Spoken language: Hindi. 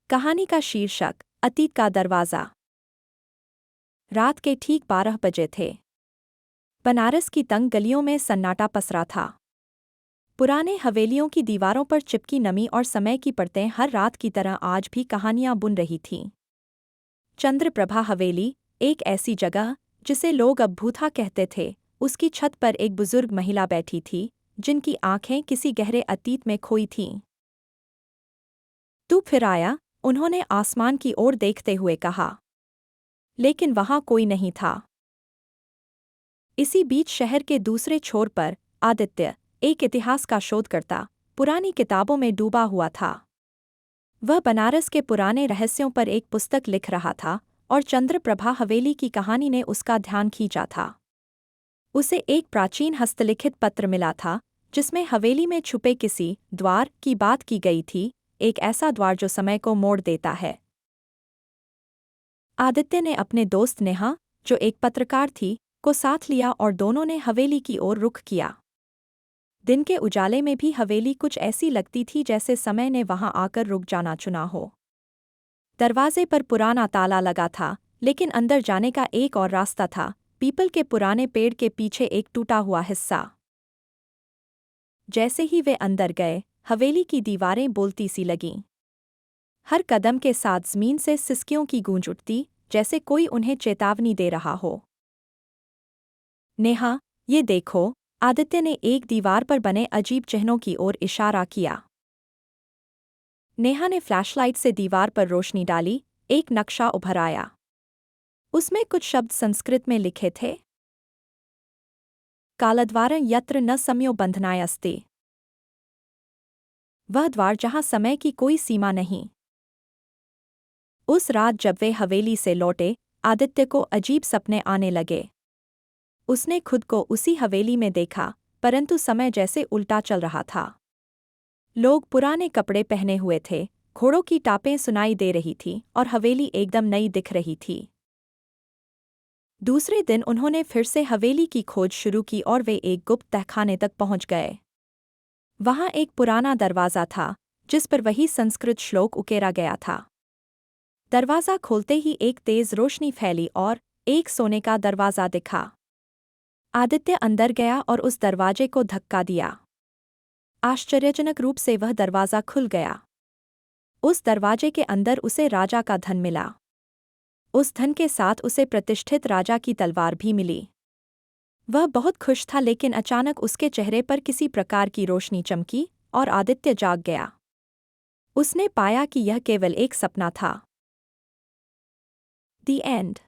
कहानी का शीर्षक अतीत का दरवाज़ा। रात के ठीक 12 बजे थे। बनारस की तंग गलियों में सन्नाटा पसरा था। पुराने हवेलियों की दीवारों पर चिपकी नमी और समय की परतें हर रात की तरह आज भी कहानियां बुन रही थीं। चंद्रप्रभा हवेली, एक ऐसी जगह जिसे लोग अब भूथा कहते थे, उसकी छत पर एक बुजुर्ग महिला बैठी थी, जिनकी आंखें किसी गहरे अतीत में खोई थीं। तू फिर आया, उन्होंने आसमान की ओर देखते हुए कहा। लेकिन वहां कोई नहीं था। इसी बीच शहर के दूसरे छोर पर आदित्य, एक इतिहास का शोधकर्ता, पुरानी किताबों में डूबा हुआ था। वह बनारस के पुराने रहस्यों पर एक पुस्तक लिख रहा था और चंद्रप्रभा हवेली की कहानी ने उसका ध्यान खींचा था। उसे एक प्राचीन हस्तलिखित पत्र मिला था, जिसमें हवेली में छुपे किसी द्वार की बात की गई थी, एक ऐसा द्वार जो समय को मोड़ देता है। आदित्य ने अपने दोस्त नेहा, जो एक पत्रकार थी, को साथ लिया और दोनों ने हवेली की ओर रुख किया। दिन के उजाले में भी हवेली कुछ ऐसी लगती थी जैसे समय ने वहां आकर रुक जाना चुना हो। दरवाजे पर पुराना ताला लगा था, लेकिन अंदर जाने का एक और रास्ता था, पीपल के पुराने पेड़ के पीछे एक टूटा हुआ हिस्सा। जैसे ही वे अंदर गए, हवेली की दीवारें बोलती सी लगीं। हर कदम के साथ जमीन से सिसकियों की गूंज उठती, जैसे कोई उन्हें चेतावनी दे रहा हो। नेहा, ये देखो, आदित्य ने एक दीवार पर बने अजीब चिन्हों की ओर इशारा किया। नेहा ने फ्लैशलाइट से दीवार पर रोशनी डाली, एक नक्शा उभर आया। उसमें कुछ शब्द संस्कृत में लिखे थे। कालद्वारं यत्र न समयो बंधनायस्ते। वह द्वार जहां समय की कोई सीमा नहीं। उस रात जब वे हवेली से लौटे, आदित्य को अजीब सपने आने लगे। उसने खुद को उसी हवेली में देखा, परंतु समय जैसे उल्टा चल रहा था। लोग पुराने कपड़े पहने हुए थे, घोड़ों की टापें सुनाई दे रही थीं और हवेली एकदम नई दिख रही थी। दूसरे दिन उन्होंने फिर से हवेली की खोज शुरू की और वे एक गुप्त तहखाने तक पहुंच गए। वहां एक पुराना दरवाज़ा था, जिस पर वही संस्कृत श्लोक उकेरा गया था। दरवाज़ा खोलते ही एक तेज रोशनी फैली और एक सोने का दरवाज़ा दिखा। आदित्य अंदर गया और उस दरवाजे को धक्का दिया। आश्चर्यजनक रूप से वह दरवाज़ा खुल गया। उस दरवाजे के अंदर उसे राजा का धन मिला। उस धन के साथ उसे प्रतिष्ठित राजा की तलवार भी मिली। वह बहुत खुश था, लेकिन अचानक उसके चेहरे पर किसी प्रकार की रोशनी चमकी और आदित्य जाग गया। उसने पाया कि यह केवल एक सपना था। The end.